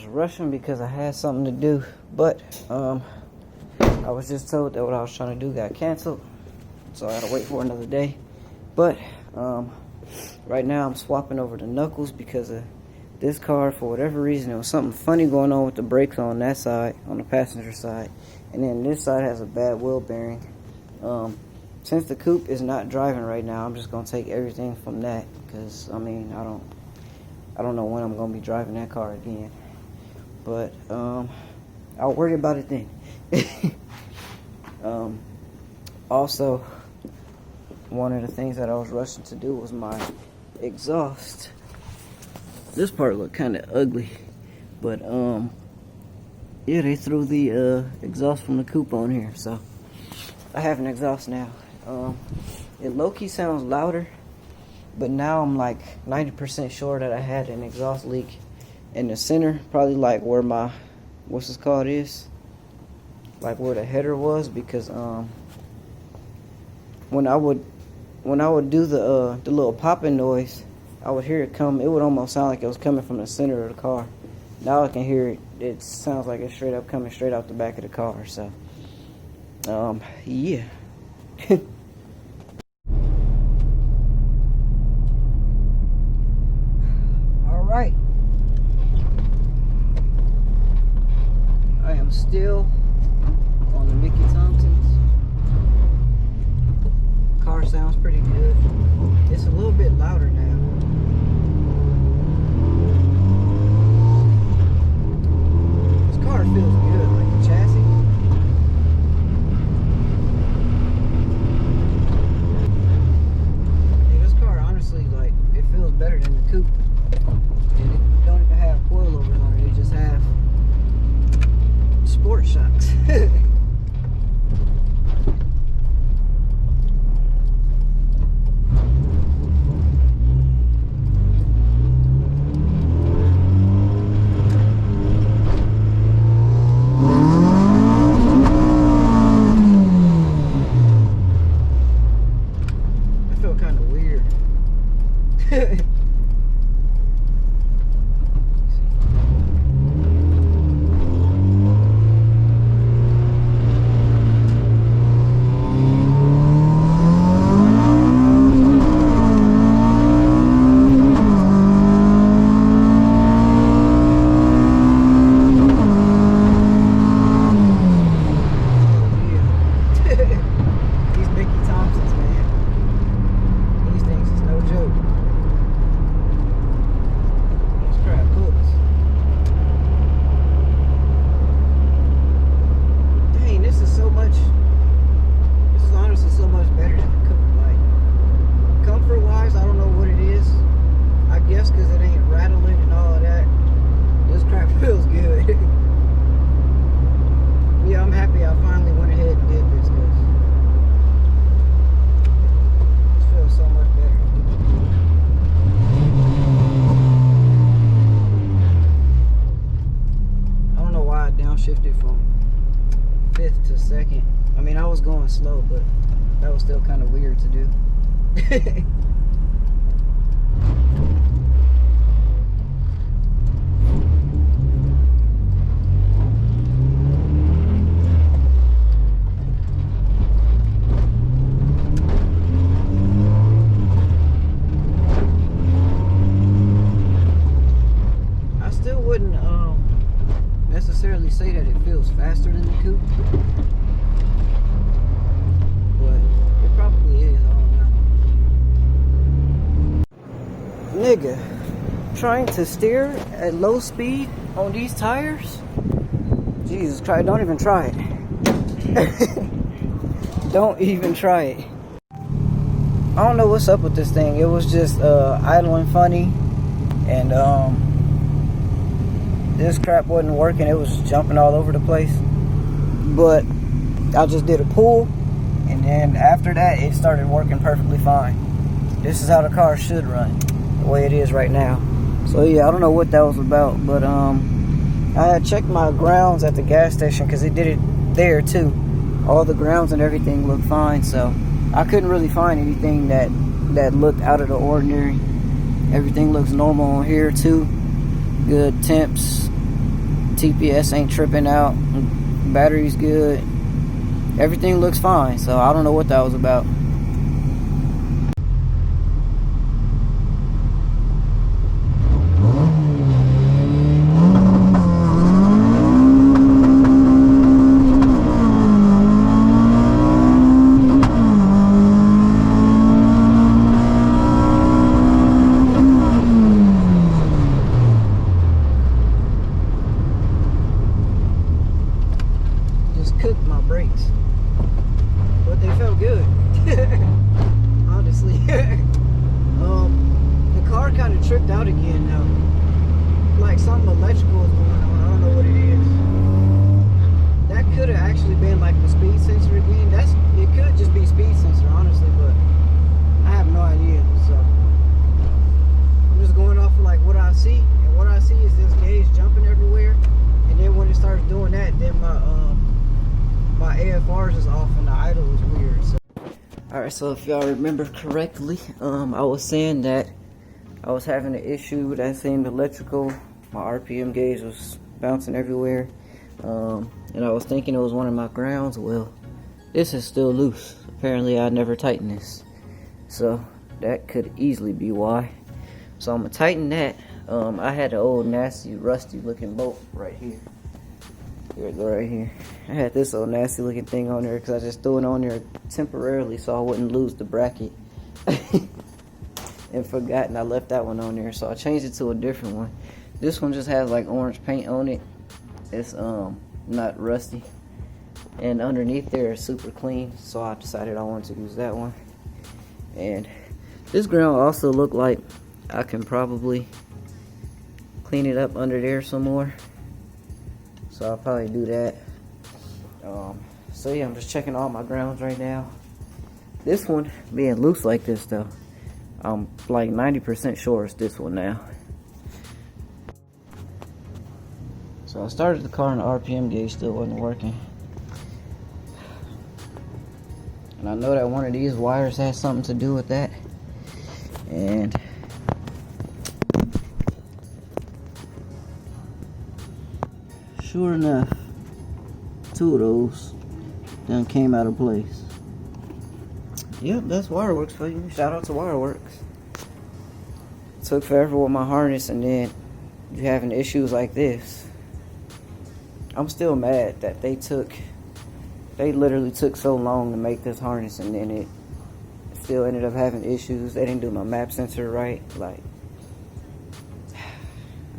was rushing because I had something to do, but I was just told that what I was trying to do got canceled, so I had to wait for another day. But right now I'm swapping over to Knuckles because of this car. For whatever reason, there was something funny going on with the brakes on that side, on the passenger side, and then this side has a bad wheel bearing. Since the coupe is not driving right now, I'm just gonna take everything from that, because I mean I don't know when I'm gonna be driving that car again. But I'll worry about it then. Also, one of the things that I was rushing to do was my exhaust. This part looked kind of ugly, but yeah, they threw the exhaust from the coupe on here, so I have an exhaust now. It low-key sounds louder, but now I'm like 90% sure that I had an exhaust leak in the center, probably like where my what's this called is, like where the header was, because when I would do the little popping noise, I would hear it come. It would almost sound like it was coming from the center of the car. Now I can hear it. It sounds like it's straight up coming straight out the back of the car. So yeah. All right. I am still on the Mickey Thompsons. Car sounds pretty good. It's a little bit louder now. This car feels good, like the chassis. Yeah, this car honestly, like, it feels better than the coupe. And it don't even have coilovers on it, it just have sport shocks. Shifted from 5th to 2nd. I mean, I was going slow, but that was still kind of weird to do. I still wouldn't necessarily say that it feels faster than the coupe, but it probably is. I don't know. Nigga, trying to steer at low speed on these tires? Jesus Christ, don't even try it. Don't even try it. I don't know what's up with this thing. It was just idling funny, and this crap wasn't working. It was jumping all over the place. But I just did a pull, and then after that it started working perfectly fine. This is how the car should run, the way it is right now. So yeah, I don't know what that was about, but I had checked my grounds at the gas station because it did it there too. All the grounds and everything looked fine, so I couldn't really find anything that looked out of the ordinary. Everything looks normal on here too. Good temps, TPS ain't tripping out. Battery's good. Everything looks fine. So I don't know what that was about. Cooked my brakes, but they felt good. Honestly. The car kind of tripped out again now. Like something electrical is going on. I don't know what it is. That could have actually been like the speed sensor again. It could just be speed sensor, honestly, but I have no idea. So I'm just going off of like what I see, and what I see is this gauge jumping everywhere. And then when it starts doing that, then my AFRs is off and the idle is weird. So. Alright, so if y'all remember correctly, I was saying that I was having an issue with that same electrical. My RPM gauge was bouncing everywhere. And I was thinking it was one of my grounds. Well, this is still loose. Apparently I never tightened this. So that could easily be why. So I'm gonna tighten that. I had an old nasty rusty looking bolt right here. Here it go right here. I had this old nasty looking thing on there because I just threw it on there temporarily so I wouldn't lose the bracket. And forgot, and I left that one on there, so I changed it to a different one. This one just has like orange paint on it. It's not rusty, and underneath there is super clean, so I decided I wanted to use that one. And this ground also looked like I can probably clean it up under there some more. So I'll probably do that. So yeah, I'm just checking all my grounds right now. This one being loose like this though, I'm like 90% sure it's this one now. So I started the car and the RPM gauge still wasn't working. And I know that one of these wires has something to do with that. And sure enough, two of those done came out of place. Yep, that's Wireworks for you. Shout out to Wireworks. Took forever with my harness, and then you having issues like this. I'm still mad that they literally took so long to make this harness, and then it still ended up having issues. They didn't do my map sensor right. Like,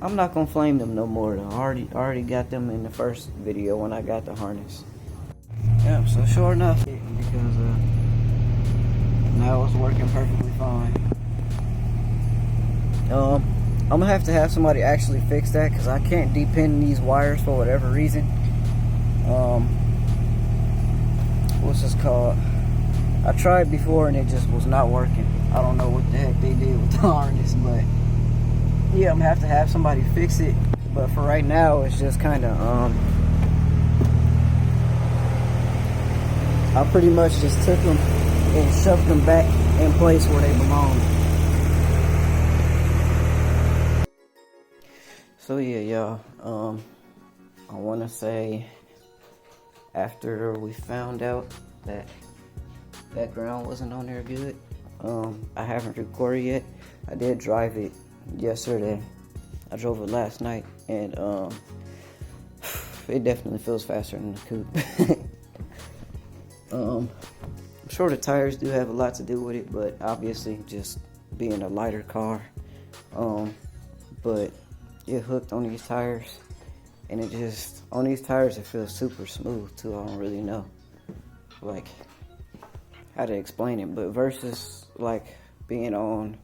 I'm not gonna flame them no more though. I already got them in the first video when I got the harness. Yeah, so sure enough, because now it's working perfectly fine. I'm gonna have to have somebody actually fix that because I can't depend on these wires for whatever reason. What's this called? I tried before and it just was not working. I don't know what the heck they did with the harness, but yeah, I'm gonna have somebody fix it. But for right now, it's just kind of I pretty much just took them and shoved them back in place where they belong. So yeah, y'all, I want to say after we found out that that ground wasn't on there good, I haven't recorded yet. I did drive it yesterday. I drove it last night, and it definitely feels faster than the coupe. I'm sure the tires do have a lot to do with it, but obviously just being a lighter car. But it hooked on these tires, and it just, on these tires it feels super smooth too. I don't really know like how to explain it, but versus like being on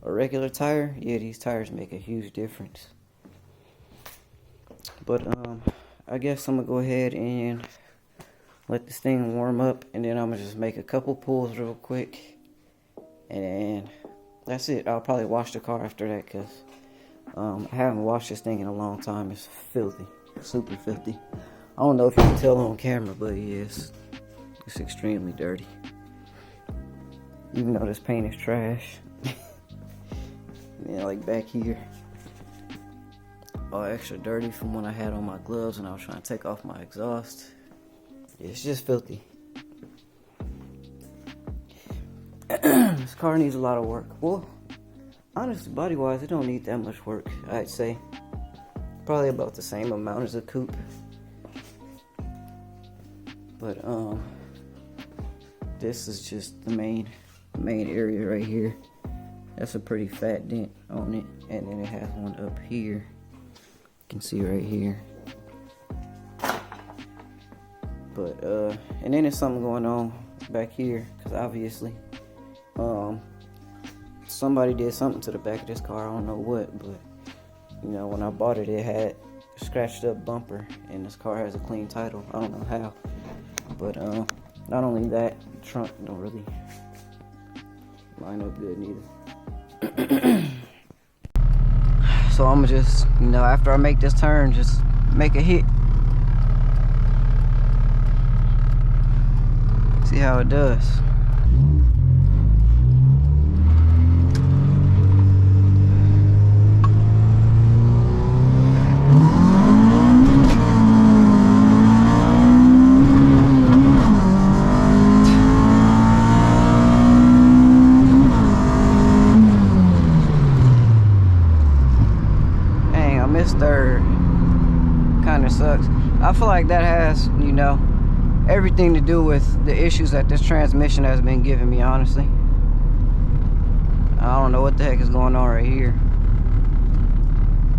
a regular tire, yeah, these tires make a huge difference. But I guess I'm gonna go ahead and let this thing warm up, and then I'm gonna just make a couple pulls real quick, and that's it. I'll probably wash the car after that, because I haven't washed this thing in a long time. It's filthy, super filthy. I don't know if you can tell on camera, but yes, it's extremely dirty. Even though this paint is trash. Yeah, like back here. all extra dirty from when I had on my gloves and I was trying to take off my exhaust. It's just filthy. This car needs a lot of work. Well, honestly, body-wise, it don't need that much work, I'd say. Probably about the same amount as a coupe. But, this is just the main area right here. That's a pretty fat dent on it. And then it has one up here. You can see right here. But, and then there's something going on back here. Because obviously, somebody did something to the back of this car. I don't know what, but, you know, when I bought it, it had a scratched up bumper. And this car has a clean title. I don't know how. But, not only that, the trunk don't really line up good neither. So I'm gonna just, you know, after I make this turn, just make a hit. See how it does. Third kind of sucks. I feel like that has, you know, everything to do with the issues that this transmission has been giving me, honestly. I don't know what the heck is going on right here.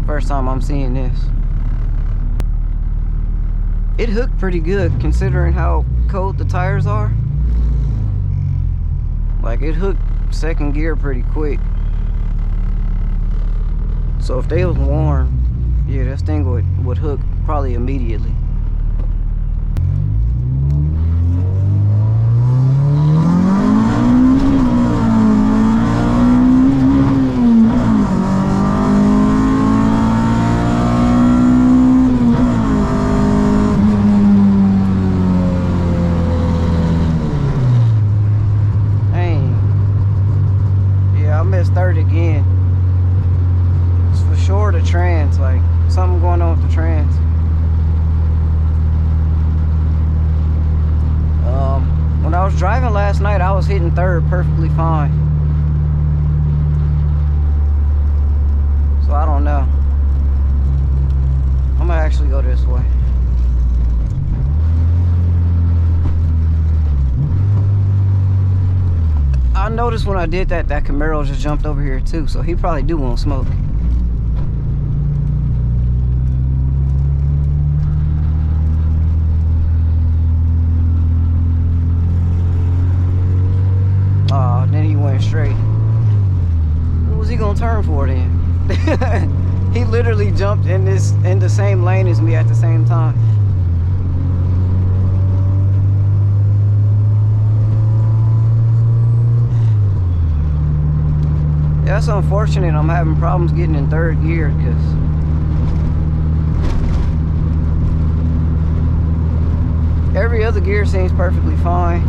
First time I'm seeing this. It hooked pretty good considering how cold the tires are. Like, it hooked second gear pretty quick. So if they was warm, yeah, this thing would hook probably immediately. Dang. Yeah, I missed third again. It's for sure the trans, like, something going on with the trans. When I was driving last night, I was hitting third perfectly fine. So I don't know. I'm gonna actually go this way. I noticed when I did that Camaro just jumped over here too, so he probably do want smoke. Then he went straight. What was he gonna turn for then? He literally jumped in the same lane as me at the same time. Yeah, that's unfortunate. I'm having problems getting in third gear because every other gear seems perfectly fine.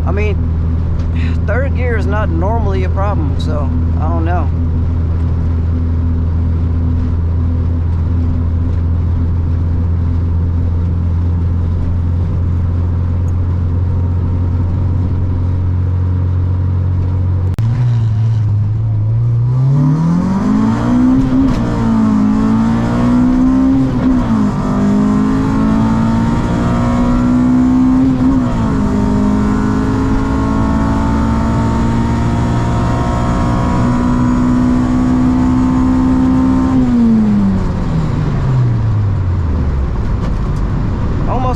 I mean, third gear is not normally a problem, so I don't know.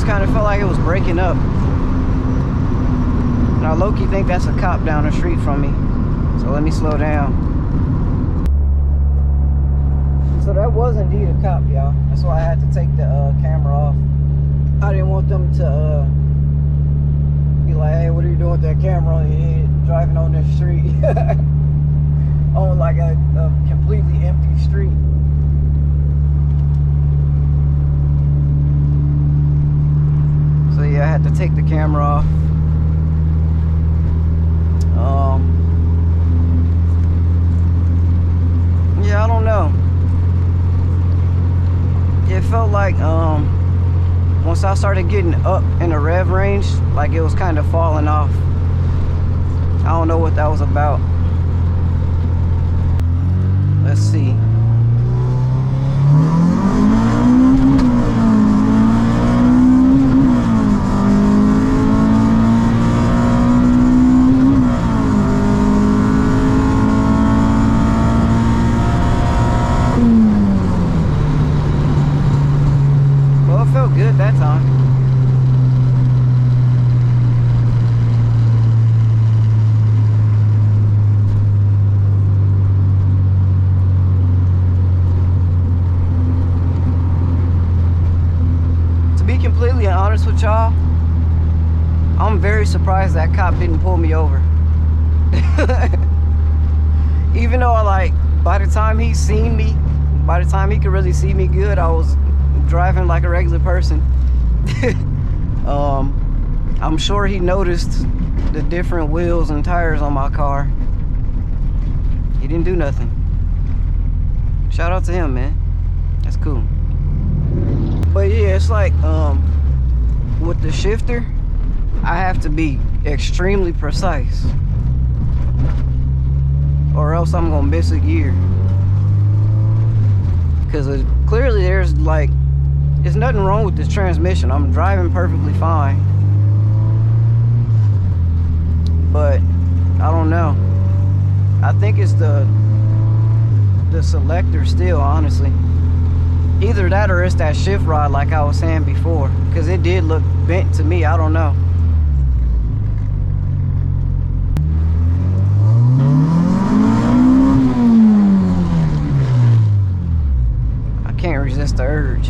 Kind of felt like it was breaking up. And I low-key think that's a cop down the street from me. So let me slow down. So that was indeed a cop, y'all. That's why I had to take the camera off. I didn't want them to be like, hey, what are you doing with that camera on your head driving on this street? On like a completely empty street. So yeah, I had to take the camera off. Yeah, I don't know. it felt like once I started getting up in the rev range, like it was kind of falling off. I don't know what that was about. Let's see. Well, it felt good that time. Completely honest with y'all, I'm very surprised that cop didn't pull me over. Even though by the time he seen me, by the time he could really see me good, I was driving like a regular person. I'm sure he noticed the different wheels and tires on my car. He didn't do nothing. Shout out to him, man. That's cool. But yeah, it's like with the shifter, I have to be extremely precise, or else I'm gonna miss a gear. Because clearly there's nothing wrong with this transmission. I'm driving perfectly fine, but I don't know. I think it's the selector still, honestly. Either that or it's that shift rod like I was saying before, because it did look bent to me. I don't know. I can't resist the urge.